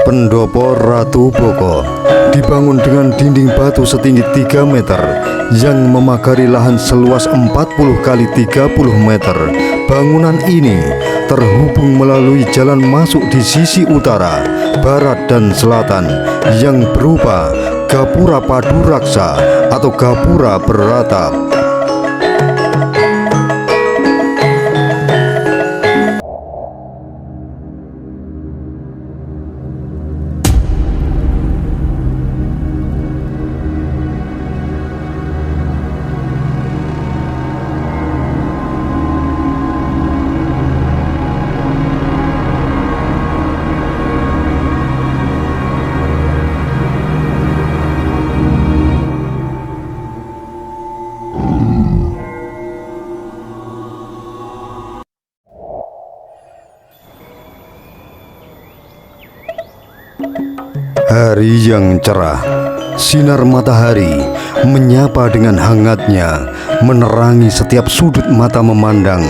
Pendopo Ratu Boko dibangun dengan dinding batu setinggi 3 meter yang memagari lahan seluas 40 kali 30 meter. Bangunan ini terhubung melalui jalan masuk di sisi utara, barat, dan selatan yang berupa gapura padu raksa atau gapura beratap. Hari yang cerah, sinar matahari menyapa dengan hangatnya, menerangi setiap sudut mata memandang.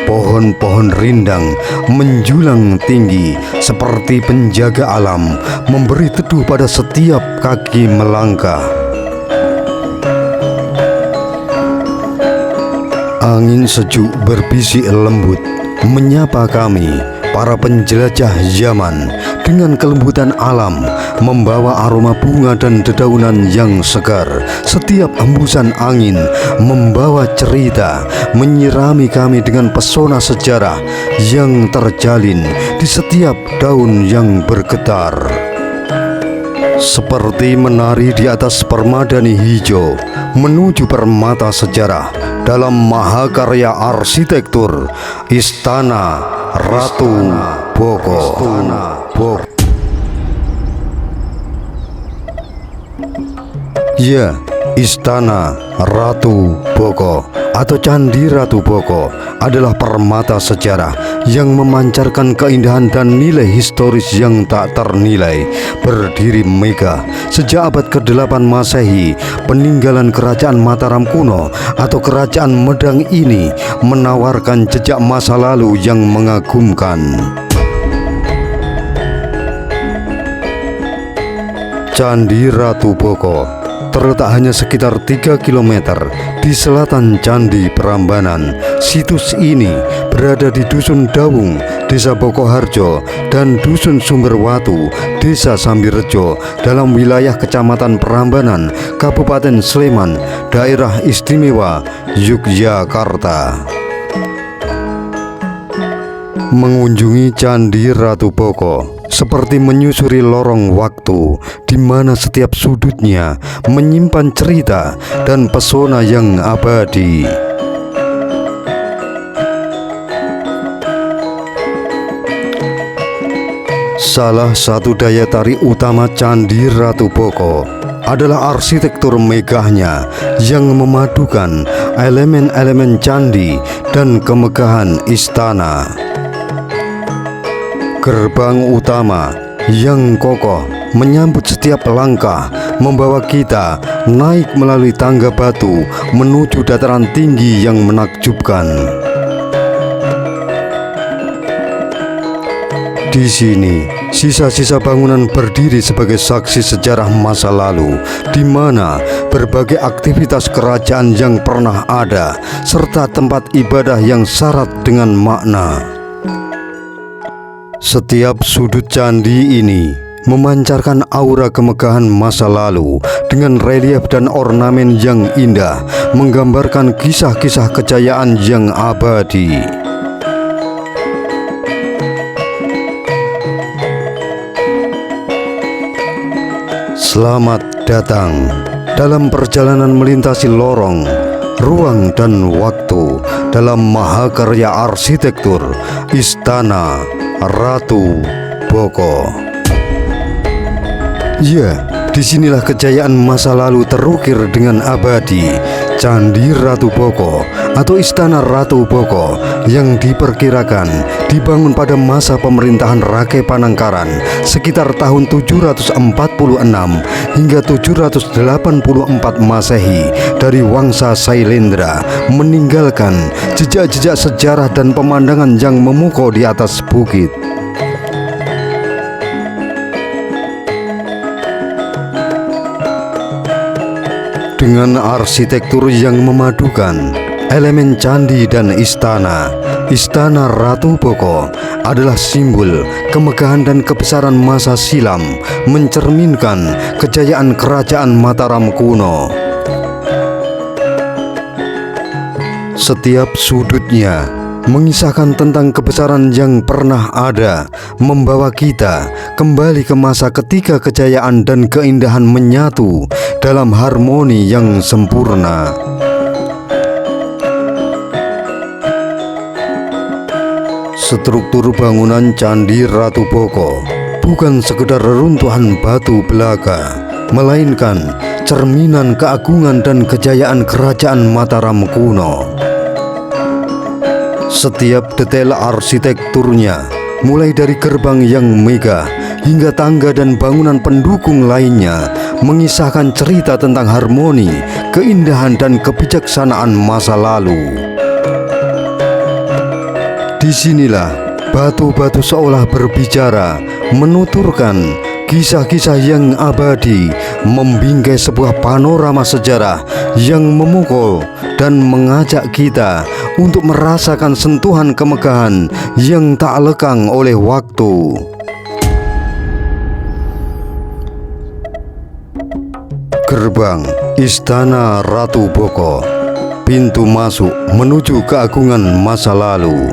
Pohon-pohon rindang menjulang tinggi seperti penjaga alam, memberi teduh pada setiap kaki melangkah. Angin sejuk berbisik lembut menyapa kami, para penjelajah zaman, dengan kelembutan alam, membawa aroma bunga dan dedaunan yang segar. Setiap hembusan angin membawa cerita, menyirami kami dengan pesona sejarah yang terjalin di setiap daun yang bergetar. Seperti menari di atas permadani hijau menuju permata sejarah dalam mahakarya arsitektur Istana Ratu Boko. Ya, Istana Ratu Boko atau Candi Ratu Boko adalah permata sejarah yang memancarkan keindahan dan nilai historis yang tak ternilai. Berdiri megah sejak abad ke-8 Masehi, peninggalan kerajaan Mataram kuno atau kerajaan Medang ini menawarkan jejak masa lalu yang mengagumkan. Candi Ratu Boko terletak hanya sekitar 3 km di selatan Candi Prambanan. Situs ini berada di Dusun Dawung, Desa Bokoharjo, dan Dusun Sumberwatu, Desa Sambirejo, dalam wilayah Kecamatan Prambanan, Kabupaten Sleman, Daerah Istimewa Yogyakarta. Mengunjungi Candi Ratu Boko seperti menyusuri lorong waktu, di mana setiap sudutnya menyimpan cerita dan pesona yang abadi. Salah satu daya tarik utama Candi Ratu Boko adalah arsitektur megahnya yang memadukan elemen-elemen candi dan kemegahan istana. Gerbang utama yang kokoh menyambut setiap langkah, membawa kita naik melalui tangga batu menuju dataran tinggi yang menakjubkan. Di sini, sisa-sisa bangunan berdiri sebagai saksi sejarah masa lalu, di mana berbagai aktivitas kerajaan yang pernah ada, serta tempat ibadah yang syarat dengan makna. Setiap sudut candi ini memancarkan aura kemegahan masa lalu dengan relief dan ornamen yang indah, menggambarkan kisah-kisah kejayaan yang abadi. Selamat datang dalam perjalanan melintasi lorong, ruang, dan waktu dalam mahakarya arsitektur Istana Ratu Boko. Ya, disinilah kejayaan masa lalu terukir dengan abadi. Candi Ratu Boko atau Istana Ratu Boko yang diperkirakan dibangun pada masa pemerintahan Rake Panangkaran sekitar tahun 746 hingga 784 Masehi dari Wangsa Sailendra, meninggalkan jejak-jejak sejarah dan pemandangan yang memukau di atas bukit. dengan arsitektur yang memadukan elemen candi dan istana. Istana Ratu Boko adalah simbol kemegahan dan kebesaran masa silam, mencerminkan kejayaan kerajaan Mataram kuno. Setiap sudutnya mengisahkan tentang kebesaran yang pernah ada, membawa kita kembali ke masa ketika kejayaan dan keindahan menyatu dalam harmoni yang sempurna. Struktur bangunan Candi Ratu Boko bukan sekedar reruntuhan batu belaka, melainkan cerminan keagungan dan kejayaan kerajaan Mataram kuno. Setiap detail arsitekturnya, mulai dari gerbang yang megah hingga tangga dan bangunan pendukung lainnya, mengisahkan cerita tentang harmoni, keindahan dan kebijaksanaan masa lalu. Disinilah batu-batu seolah berbicara, menuturkan kisah-kisah yang abadi, membingkai sebuah panorama sejarah yang memukau dan mengajak kita untuk merasakan sentuhan kemegahan yang tak lekang oleh waktu. Gerbang Istana Ratu Boko, pintu masuk menuju keagungan masa lalu.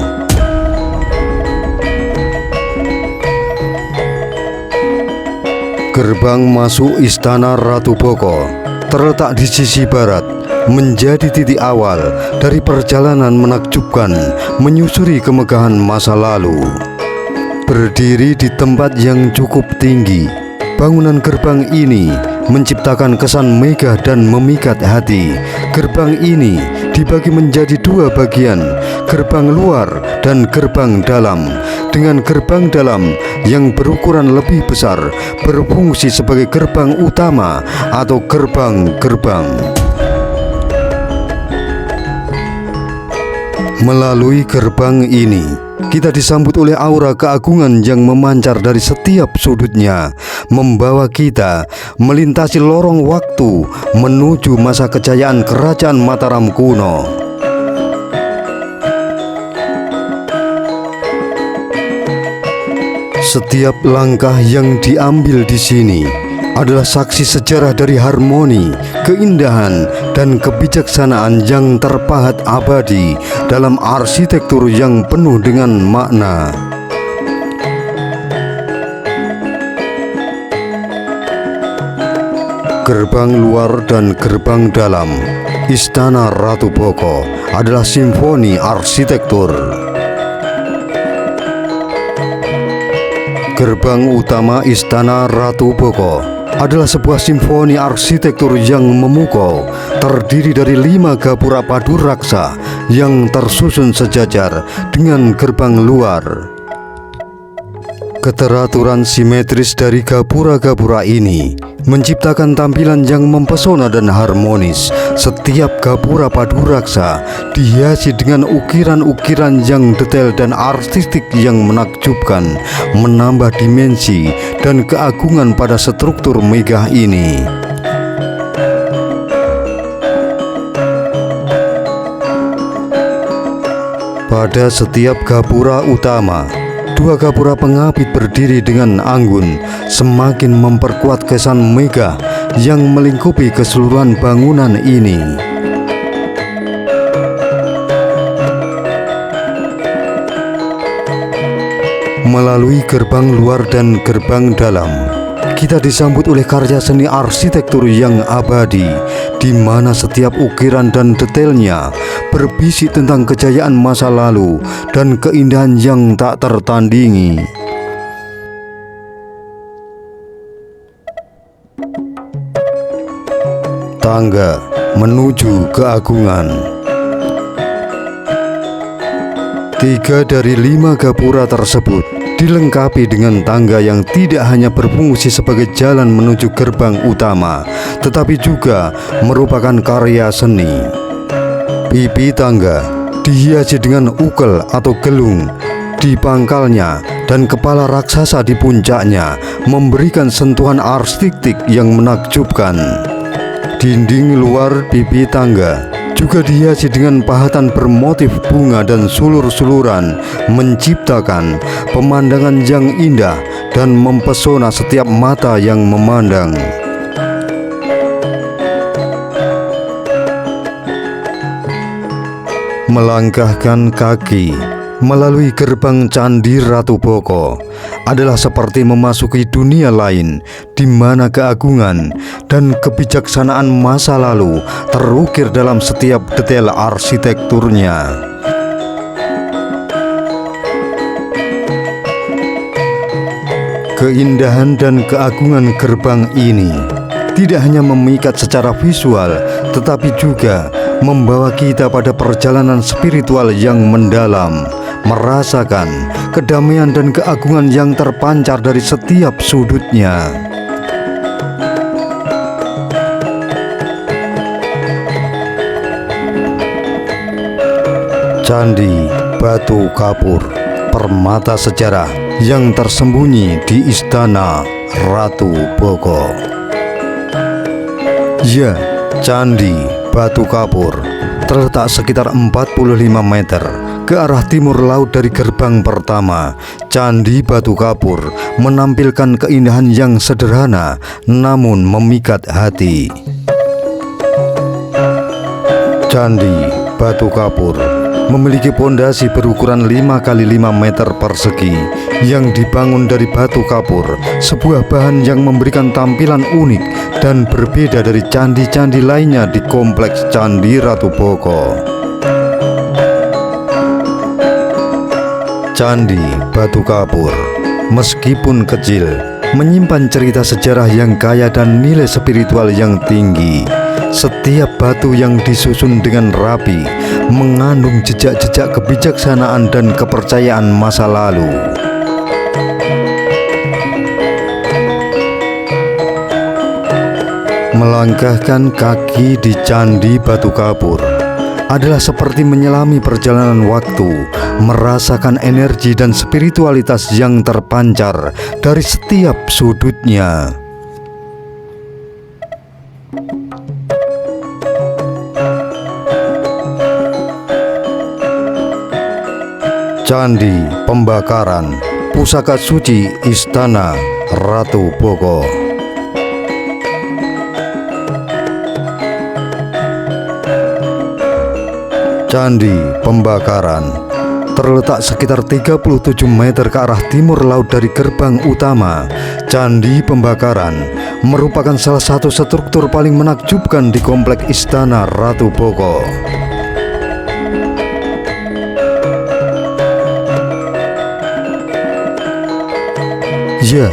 Gerbang masuk Istana Ratu Boko terletak di sisi barat, menjadi titik awal dari perjalanan menakjubkan menyusuri kemegahan masa lalu. Berdiri di tempat yang cukup tinggi, bangunan gerbang ini menciptakan kesan megah dan memikat hati. Gerbang ini dibagi menjadi dua bagian, gerbang luar dan gerbang dalam. Dengan gerbang dalam yang berukuran lebih besar berfungsi sebagai gerbang utama atau gerbang-gerbang. Melalui gerbang ini, kita disambut oleh aura keagungan yang memancar dari setiap sudutnya, membawa kita melintasi lorong waktu menuju masa kejayaan kerajaan Mataram kuno. Setiap langkah yang diambil di sini adalah saksi sejarah dari harmoni, keindahan, dan kebijaksanaan yang terpahat abadi dalam arsitektur yang penuh dengan makna. Gerbang luar dan gerbang dalam Istana Ratu Boko adalah simfoni arsitektur. Gerbang utama Istana Ratu Boko adalah sebuah simfoni arsitektur yang memukau, terdiri dari 5 gapura padu raksa yang tersusun sejajar dengan gerbang luar. Keteraturan simetris dari gapura-gapura ini menciptakan tampilan yang mempesona dan harmonis. Setiap gapura padu raksa dihiasi dengan ukiran-ukiran yang detail dan artistik yang menakjubkan, menambah dimensi dan keagungan pada struktur megah ini. Pada setiap gapura utama, 2 gapura pengapit berdiri dengan anggun, semakin memperkuat kesan megah yang melingkupi keseluruhan bangunan ini. Melalui gerbang luar dan gerbang dalam, kita disambut oleh karya seni arsitektur yang abadi, di mana setiap ukiran dan detailnya berbisik tentang kejayaan masa lalu dan keindahan yang tak tertandingi. Tangga menuju keagungan. 3 dari 5 gapura tersebut dilengkapi dengan tangga yang tidak hanya berfungsi sebagai jalan menuju gerbang utama, tetapi juga merupakan karya seni. Pipi tangga dihiasi dengan ukel atau gelung di pangkalnya dan kepala raksasa di puncaknya, memberikan sentuhan arsitektur yang menakjubkan. Dinding luar pipi tangga juga dihiasi dengan pahatan bermotif bunga dan sulur-suluran, menciptakan pemandangan yang indah dan mempesona setiap mata yang memandang. Melangkahkan kaki melalui gerbang Candi Ratu Boko adalah seperti memasuki dunia lain di mana keagungan dan kebijaksanaan masa lalu terukir dalam setiap detail arsitekturnya. Keindahan dan keagungan gerbang ini tidak hanya memikat secara visual, tetapi juga membawa kita pada perjalanan spiritual yang mendalam, merasakan kedamaian dan keagungan yang terpancar dari setiap sudutnya. Candi Batu Kapur, permata sejarah yang tersembunyi di Istana Ratu Boko. Ya, Candi Batu Kapur terletak sekitar 45 meter ke arah timur laut dari gerbang pertama. Candi Batu Kapur menampilkan keindahan yang sederhana namun memikat hati. Candi Batu Kapur memiliki pondasi berukuran 5 x 5 meter persegi yang dibangun dari batu kapur, sebuah bahan yang memberikan tampilan unik dan berbeda dari candi-candi lainnya di kompleks Candi Ratu Boko. Candi Batu Kapur meskipun kecil menyimpan cerita sejarah yang kaya dan nilai spiritual yang tinggi. Setiap batu yang disusun dengan rapi mengandung jejak-jejak kebijaksanaan dan kepercayaan masa lalu. Melangkahkan kaki di Candi Batu Kapur adalah seperti menyelami perjalanan waktu, merasakan energi dan spiritualitas yang terpancar dari setiap sudutnya. Candi Pembakaran, pusaka suci Istana Ratu Boko. Candi Pembakaran terletak sekitar 37 meter ke arah timur laut dari gerbang utama. Candi Pembakaran merupakan salah satu struktur paling menakjubkan di kompleks Istana Ratu Boko. Ya,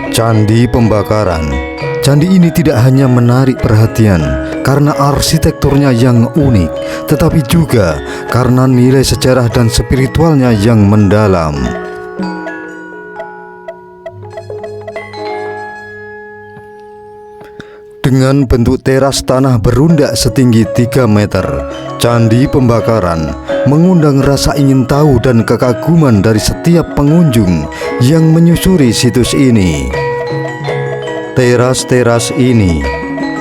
Candi Pembakaran. Candi ini tidak hanya menarik perhatian karena arsitekturnya yang unik, tetapi juga karena nilai sejarah dan spiritualnya yang mendalam. Dengan bentuk teras tanah berundak setinggi 3 meter, Candi Pembakaran mengundang rasa ingin tahu dan kekaguman dari setiap pengunjung yang menyusuri situs ini. Teras-teras ini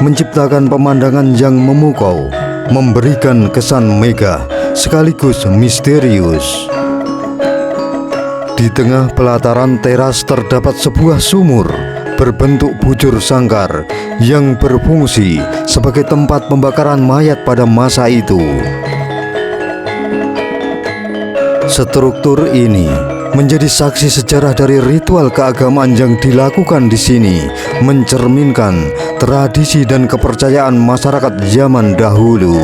menciptakan pemandangan yang memukau, memberikan kesan megah sekaligus misterius. Di tengah pelataran teras terdapat sebuah sumur berbentuk bujur sangkar yang berfungsi sebagai tempat pembakaran mayat pada masa itu. Struktur ini menjadi saksi sejarah dari ritual keagamaan yang dilakukan di sini, mencerminkan tradisi dan kepercayaan masyarakat zaman dahulu.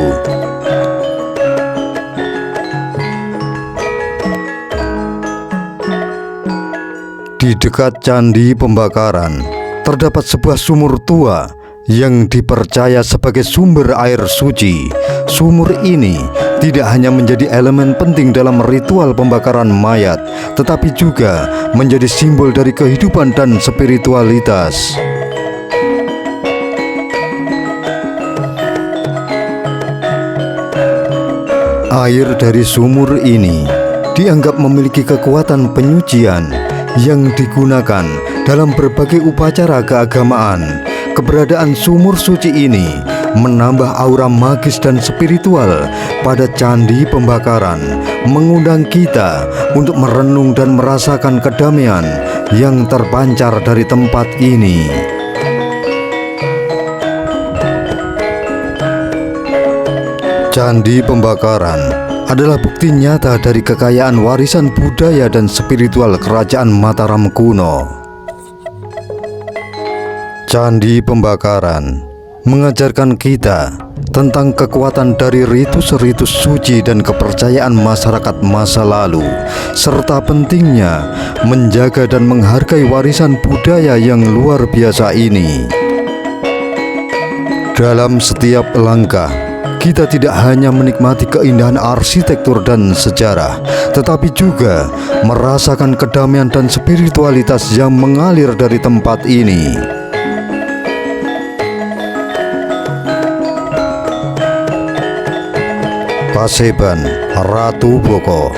Di dekat Candi Pembakaran terdapat sebuah sumur tua yang dipercaya sebagai sumber air suci. Sumur ini tidak hanya menjadi elemen penting dalam ritual pembakaran mayat, tetapi juga menjadi simbol dari kehidupan dan spiritualitas. Air dari sumur ini dianggap memiliki kekuatan penyucian yang digunakan dalam berbagai upacara keagamaan. Keberadaan sumur suci ini menambah aura magis dan spiritual pada Candi Pembakaran, mengundang kita untuk merenung dan merasakan kedamaian yang terpancar dari tempat ini. Candi Pembakaran adalah bukti nyata dari kekayaan warisan budaya dan spiritual Kerajaan Mataram kuno. Candi Pembakaran mengajarkan kita tentang kekuatan dari ritus-ritus suci dan kepercayaan masyarakat masa lalu, serta pentingnya menjaga dan menghargai warisan budaya yang luar biasa ini. Dalam setiap langkah, kita tidak hanya menikmati keindahan arsitektur dan sejarah, tetapi juga merasakan kedamaian dan spiritualitas yang mengalir dari tempat ini. Paseban Ratu Boko,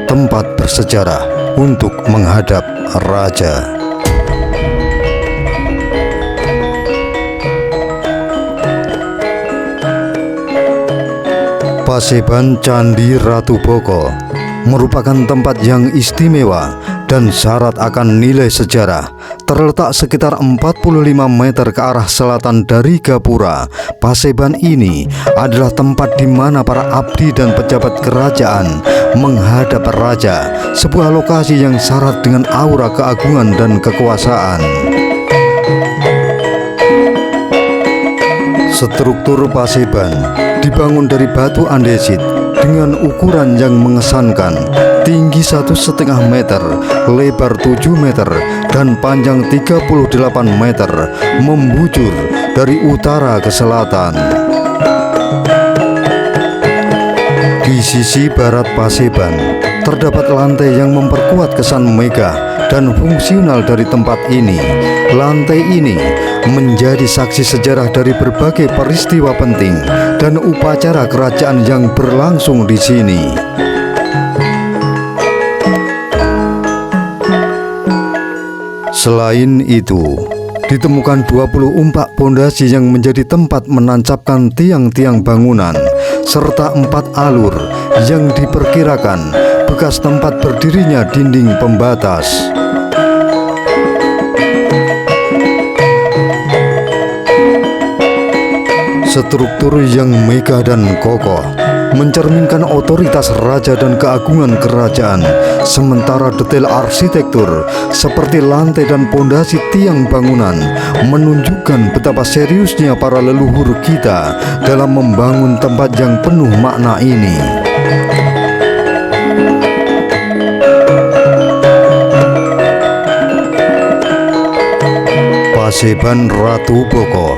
tempat bersejarah untuk menghadap raja. Paseban Candi Ratu Boko merupakan tempat yang istimewa dan syarat akan nilai sejarah. Terletak sekitar 45 meter ke arah selatan dari Gapura, Paseban ini adalah tempat di mana para abdi dan pejabat kerajaan menghadap raja, sebuah lokasi yang syarat dengan aura keagungan dan kekuasaan. Struktur Paseban dibangun dari batu andesit dengan ukuran yang mengesankan, tinggi 1,5 meter, lebar 7 meter, dan panjang 38 meter, membujur dari utara ke selatan. Di sisi barat Paseban terdapat lantai yang memperkuat kesan megah dan fungsional dari tempat ini. Lantai ini menjadi saksi sejarah dari berbagai peristiwa penting dan upacara kerajaan yang berlangsung di sini. Selain itu, ditemukan 24 pondasi yang menjadi tempat menancapkan tiang-tiang bangunan, serta 4 alur yang diperkirakan bekas tempat berdirinya dinding pembatas. Struktur yang megah dan kokoh mencerminkan otoritas raja dan keagungan kerajaan, sementara detail arsitektur seperti lantai dan pondasi tiang bangunan menunjukkan betapa seriusnya para leluhur kita dalam membangun tempat yang penuh makna ini. Paseban Ratu Boko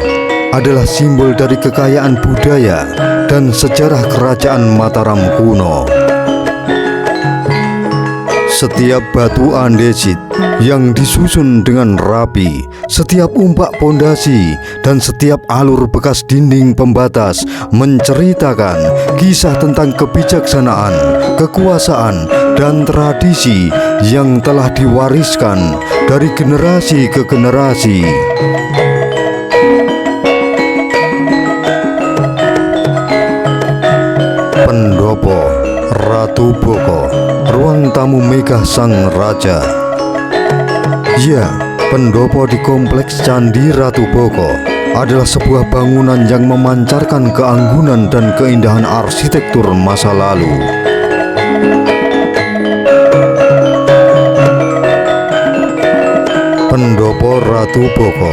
adalah simbol dari kekayaan budaya dan sejarah Kerajaan Mataram kuno. Setiap batu andesit yang disusun dengan rapi, setiap umpak pondasi, dan setiap alur bekas dinding pembatas menceritakan kisah tentang kebijaksanaan, kekuasaan, dan tradisi yang telah diwariskan dari generasi ke generasi. Pendopo Ratu Boko, ruang tamu megah sang raja. Ya, pendopo di kompleks Candi Ratu Boko adalah sebuah bangunan yang memancarkan keanggunan dan keindahan arsitektur masa lalu. Pendopo Ratu Boko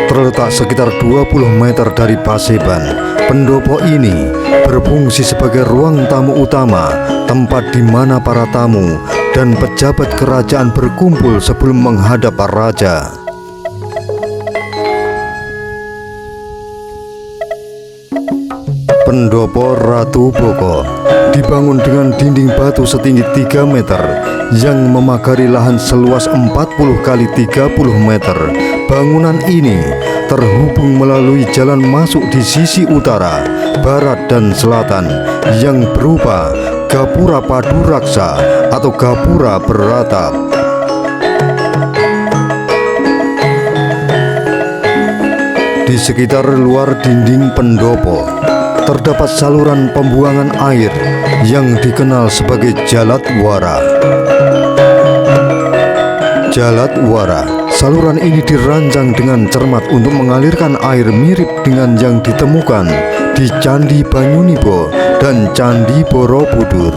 terletak sekitar 20 meter dari Paseban. Pendopo ini berfungsi sebagai ruang tamu utama, tempat di mana para tamu dan pejabat kerajaan berkumpul sebelum menghadap raja. Pendopo Ratu Boko dibangun dengan dinding batu setinggi 3 meter yang memagari lahan seluas 40 kali 30 meter. Bangunan ini terhubung melalui jalan masuk di sisi utara, barat, dan selatan yang berupa gapura padu raksa atau gapura beratap. Di sekitar luar dinding pendopo terdapat saluran pembuangan air yang dikenal sebagai Jalat Wara. Jalat Wara, saluran ini dirancang dengan cermat untuk mengalirkan air mirip dengan yang ditemukan di Candi Banyunibo dan Candi Borobudur.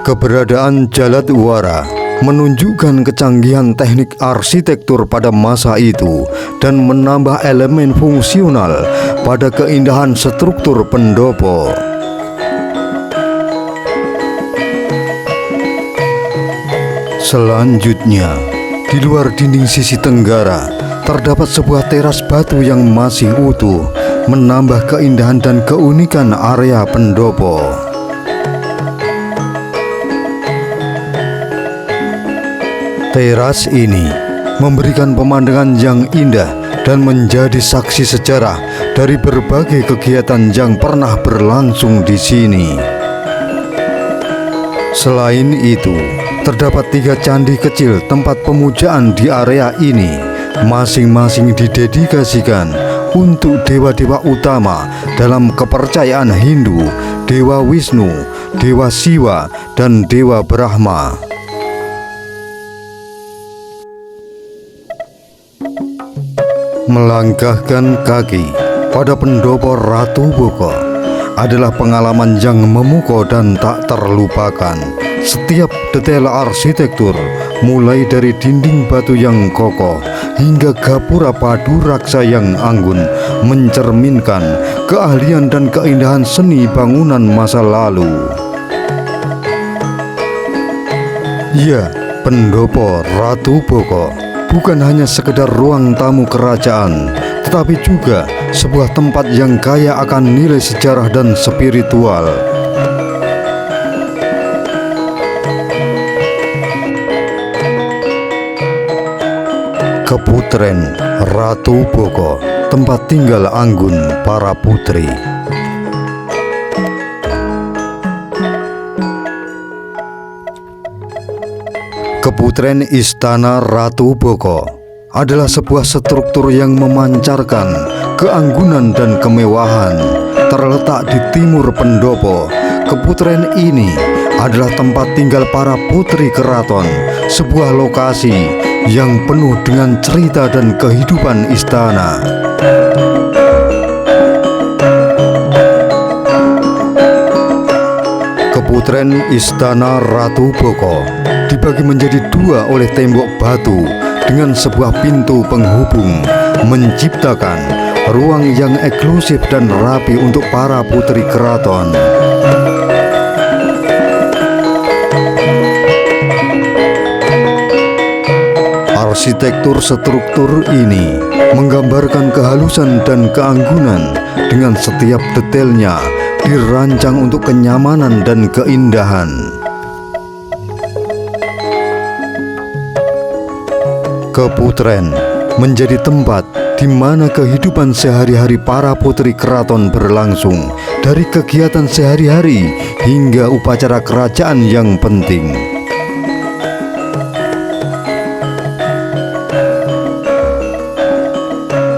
Keberadaan Jalat Wara menunjukkan kecanggihan teknik arsitektur pada masa itu dan menambah elemen fungsional pada keindahan struktur pendopo. Selanjutnya, di luar dinding sisi tenggara terdapat sebuah teras batu yang masih utuh, menambah keindahan dan keunikan area pendopo. Teras ini memberikan pemandangan yang indah dan menjadi saksi sejarah dari berbagai kegiatan yang pernah berlangsung di sini. Selain itu, terdapat 3 candi kecil tempat pemujaan di area ini, masing-masing didedikasikan untuk dewa-dewa utama dalam kepercayaan Hindu, Dewa Wisnu, Dewa Siwa, dan Dewa Brahma. Melangkahkan kaki pada pendopo Ratu Boko adalah pengalaman yang memukau dan tak terlupakan. Setiap detail arsitektur, mulai dari dinding batu yang kokoh hingga gapura padu raksa yang anggun, mencerminkan keahlian dan keindahan seni bangunan masa lalu. Ya, pendopo Ratu Boko bukan hanya sekedar ruang tamu kerajaan, tetapi juga sebuah tempat yang kaya akan nilai sejarah dan spiritual. Keputren Ratu Boko, tempat tinggal anggun para putri. Keputren Istana Ratu Boko adalah sebuah struktur yang memancarkan keanggunan dan kemewahan. Terletak di timur pendopo, keputren ini adalah tempat tinggal para putri keraton, sebuah lokasi yang penuh dengan cerita dan kehidupan istana. Keputren Istana Ratu Boko dibagi menjadi 2 oleh tembok batu dengan sebuah pintu penghubung, menciptakan ruang yang eksklusif dan rapi untuk para putri keraton. Arsitektur struktur ini menggambarkan kehalusan dan keanggunan, dengan setiap detailnya dirancang untuk kenyamanan dan keindahan. Keputren menjadi tempat di mana kehidupan sehari-hari para putri keraton berlangsung, dari kegiatan sehari-hari hingga upacara kerajaan yang penting.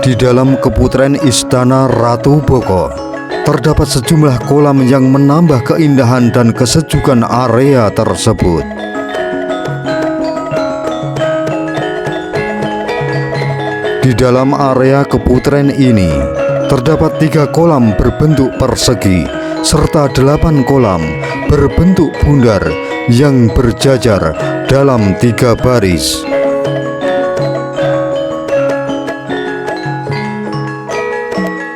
Di dalam keputren Istana Ratu Boko terdapat sejumlah kolam yang menambah keindahan dan kesejukan area tersebut. Di dalam area keputren ini terdapat 3 kolam berbentuk persegi serta 8 kolam berbentuk bundar yang berjajar dalam 3 baris.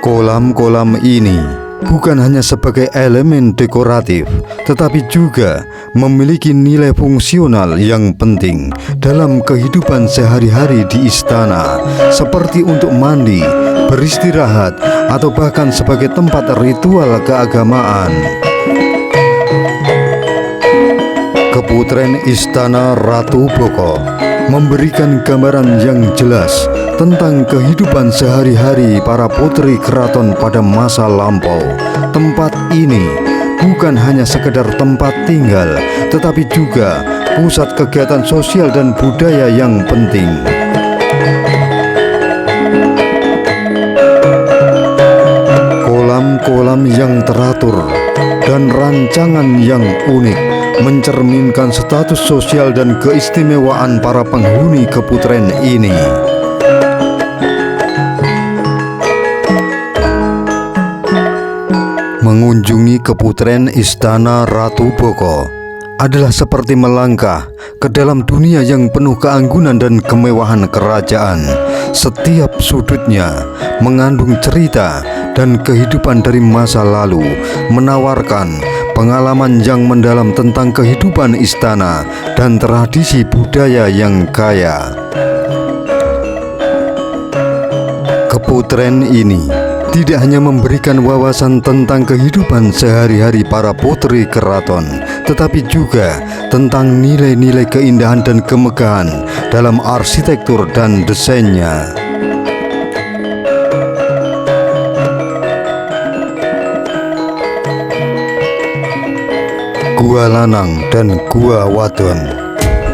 Kolam-kolam ini bukan hanya sebagai elemen dekoratif, tetapi juga memiliki nilai fungsional yang penting dalam kehidupan sehari-hari di istana, seperti untuk mandi, beristirahat, atau bahkan sebagai tempat ritual keagamaan. Keputren Istana Ratu Boko memberikan gambaran yang jelas tentang kehidupan sehari-hari para putri keraton pada masa lampau. Tempat ini bukan hanya sekedar tempat tinggal, tetapi juga pusat kegiatan sosial dan budaya yang penting. Kolam-kolam yang teratur dan rancangan yang unik mencerminkan status sosial dan keistimewaan para penghuni Keputren ini. Mengunjungi Keputren Istana Ratu Boko adalah seperti melangkah ke dalam dunia yang penuh keanggunan dan kemewahan kerajaan. Setiap sudutnya mengandung cerita dan kehidupan dari masa lalu, menawarkan pengalaman yang mendalam tentang kehidupan istana dan tradisi budaya yang kaya. Keputren ini tidak hanya memberikan wawasan tentang kehidupan sehari-hari para putri keraton, tetapi juga tentang nilai-nilai keindahan dan kemegahan dalam arsitektur dan desainnya. Gua Lanang dan Gua Wadon,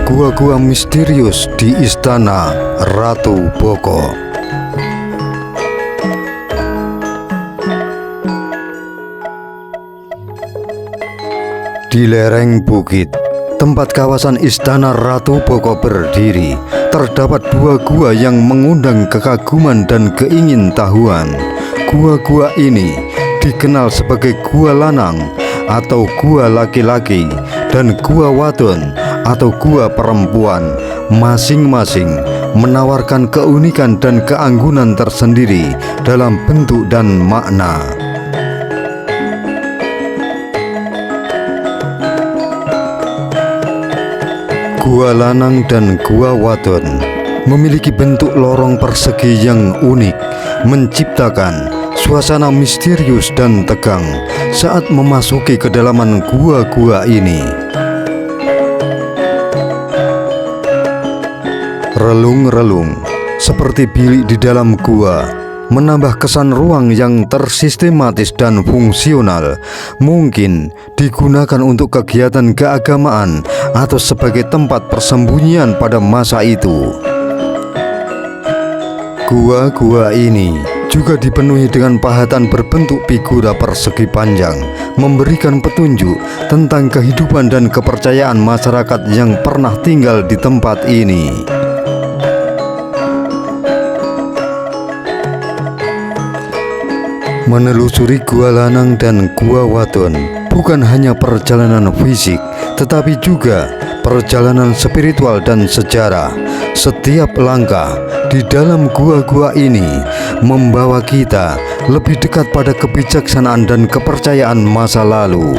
gua-gua misterius di Istana Ratu Boko. Di lereng bukit, tempat kawasan Istana Ratu Boko berdiri, terdapat dua gua yang mengundang kekaguman dan keingintahuan. Gua-gua ini dikenal sebagai Gua Lanang atau gua laki-laki dan Gua Wadon atau gua perempuan. Masing-masing menawarkan keunikan dan keanggunan tersendiri dalam bentuk dan makna. Gua Lanang dan Gua Wadon memiliki bentuk lorong persegi yang unik, menciptakan suasana misterius dan tegang saat memasuki kedalaman gua-gua ini. Relung-relung seperti bilik di dalam gua menambah kesan ruang yang tersistematis dan fungsional, mungkin digunakan untuk kegiatan keagamaan atau sebagai tempat persembunyian pada masa itu. Gua-gua ini juga dipenuhi dengan pahatan berbentuk figura persegi panjang, memberikan petunjuk tentang kehidupan dan kepercayaan masyarakat yang pernah tinggal di tempat ini. Menelusuri Gua Lanang dan Gua Wadon bukan hanya perjalanan fisik, tetapi juga perjalanan spiritual dan sejarah. Setiap langkah di dalam gua-gua ini membawa kita lebih dekat pada kebijaksanaan dan kepercayaan masa lalu.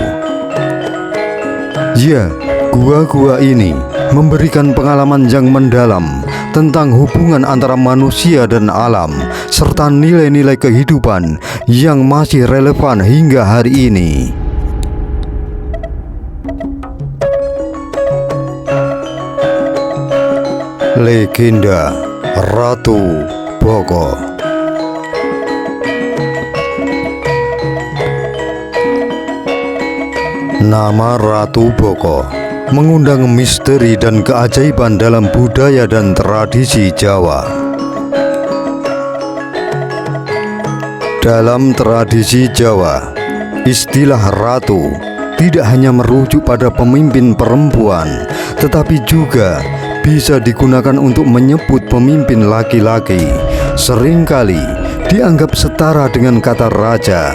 Ya, gua-gua ini memberikan pengalaman yang mendalam tentang hubungan antara manusia dan alam, serta nilai-nilai kehidupan yang masih relevan hingga hari ini. Legenda Ratu Boko. Nama Ratu Boko mengundang misteri dan keajaiban dalam budaya dan tradisi Jawa. Dalam tradisi Jawa, istilah ratu tidak hanya merujuk pada pemimpin perempuan, tetapi juga bisa digunakan untuk menyebut pemimpin laki-laki. Seringkali dianggap setara dengan kata raja.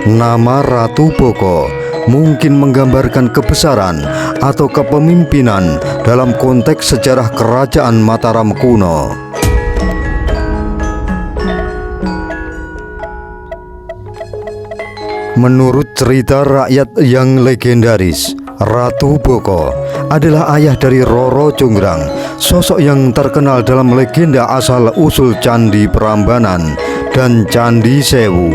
Nama Ratu Boko mungkin menggambarkan kebesaran atau kepemimpinan dalam konteks sejarah kerajaan Mataram kuno. Menurut cerita rakyat yang legendaris, Ratu Boko adalah ayah dari Roro Jonggrang, sosok yang terkenal dalam legenda asal-usul Candi Prambanan dan Candi Sewu.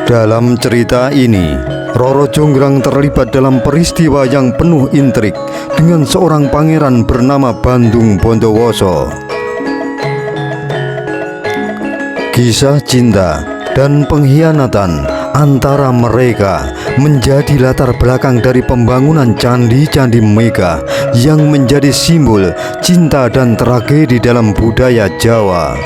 Dalam cerita ini, Roro Jonggrang terlibat dalam peristiwa yang penuh intrik dengan seorang pangeran bernama Bandung Bondowoso. Kisah cinta dan pengkhianatan antara mereka menjadi latar belakang dari pembangunan candi-candi mega yang menjadi simbol cinta dan tragedi dalam budaya Jawa.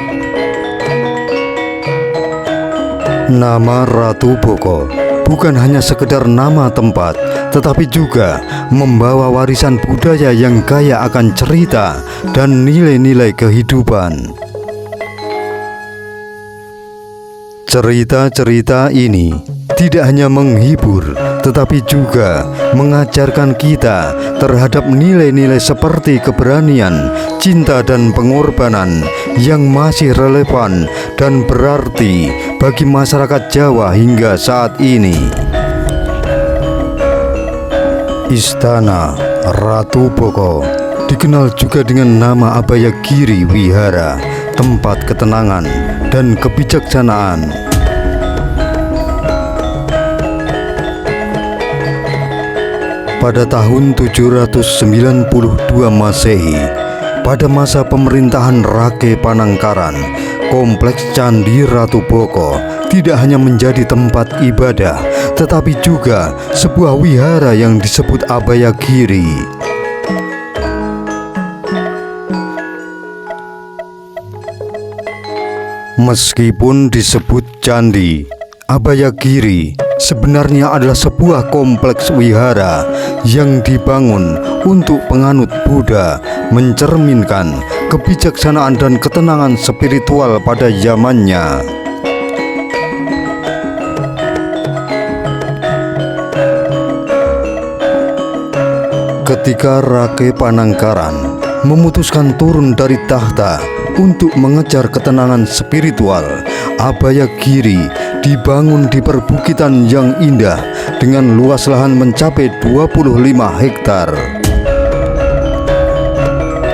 Nama Ratu Boko bukan hanya sekedar nama tempat, tetapi juga membawa warisan budaya yang kaya akan cerita dan nilai-nilai kehidupan. Cerita-cerita ini tidak hanya menghibur, tetapi juga mengajarkan kita terhadap nilai-nilai seperti keberanian, cinta, dan pengorbanan yang masih relevan dan berarti bagi masyarakat Jawa hingga saat ini. Istana Ratu Boko dikenal juga dengan nama Abayagiri Wihara, tempat ketenangan dan kebijaksanaan. Pada tahun 792 Masehi, pada masa pemerintahan Rake Panangkaran, kompleks Candi Ratu Boko tidak hanya menjadi tempat ibadah, tetapi juga sebuah wihara yang disebut Abayagiri. Meskipun disebut candi, Abayagiri sebenarnya adalah sebuah kompleks wihara yang dibangun untuk penganut Buddha, mencerminkan kebijaksanaan dan ketenangan spiritual pada zamannya. Ketika Rake Panangkaran memutuskan turun dari tahta untuk mengejar ketenangan spiritual, Abayagiri dibangun di perbukitan yang indah dengan luas lahan mencapai 25 hektar.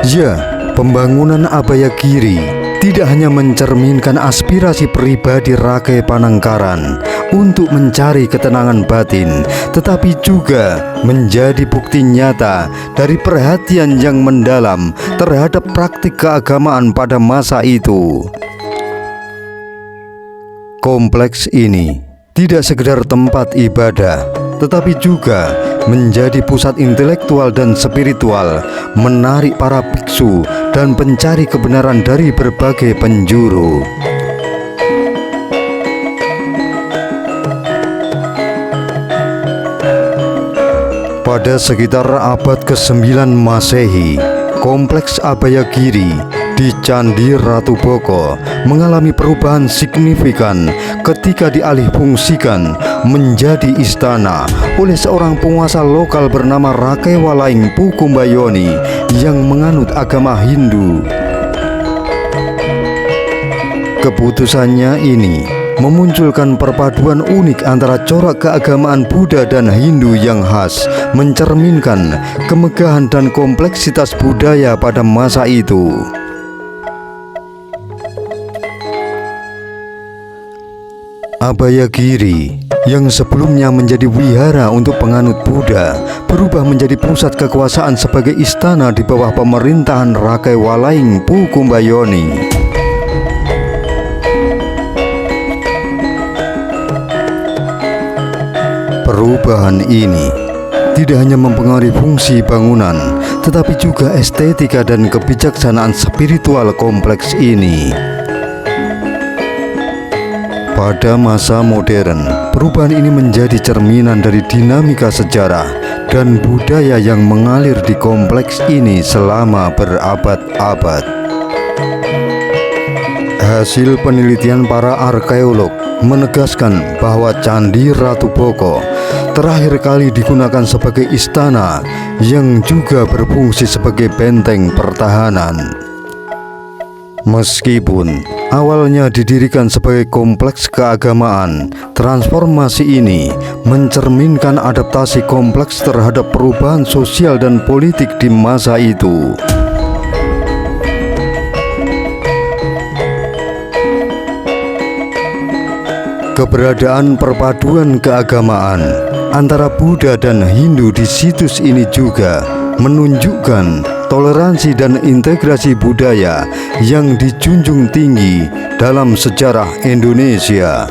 Ya, pembangunan Abayagiri tidak hanya mencerminkan aspirasi pribadi Rake Panangkaran untuk mencari ketenangan batin, tetapi juga menjadi bukti nyata dari perhatian yang mendalam terhadap praktik keagamaan pada masa itu. Kompleks ini tidak sekedar tempat ibadah, tetapi juga menjadi pusat intelektual dan spiritual, menarik para biksu dan pencari kebenaran dari berbagai penjuru. Pada sekitar abad ke-9 Masehi, kompleks Abayagiri di Candi Ratu Boko mengalami perubahan signifikan ketika dialihfungsikan menjadi istana oleh seorang penguasa lokal bernama Rake Walaing Pukumbayoni yang menganut agama Hindu. Keputusannya ini memunculkan perpaduan unik antara corak keagamaan Buddha dan Hindu yang khas, mencerminkan kemegahan dan kompleksitas budaya pada masa itu. Abayagiri yang sebelumnya menjadi wihara untuk penganut Buddha berubah menjadi pusat kekuasaan sebagai istana di bawah pemerintahan Rake Walaing Pukumbayoni. Perubahan ini tidak hanya mempengaruhi fungsi bangunan, tetapi juga estetika dan kebijaksanaan spiritual kompleks ini. Pada masa modern, perubahan ini menjadi cerminan dari dinamika sejarah dan budaya yang mengalir di kompleks ini selama berabad-abad. Hasil penelitian para arkeolog menegaskan bahwa Candi Ratu Boko terakhir kali digunakan sebagai istana yang juga berfungsi sebagai benteng pertahanan. Meskipun awalnya didirikan sebagai kompleks keagamaan, transformasi ini mencerminkan adaptasi kompleks terhadap perubahan sosial dan politik di masa itu. Keberadaan perpaduan keagamaan antara Buddha dan Hindu di situs ini juga menunjukkan toleransi dan integrasi budaya yang dijunjung tinggi dalam sejarah Indonesia.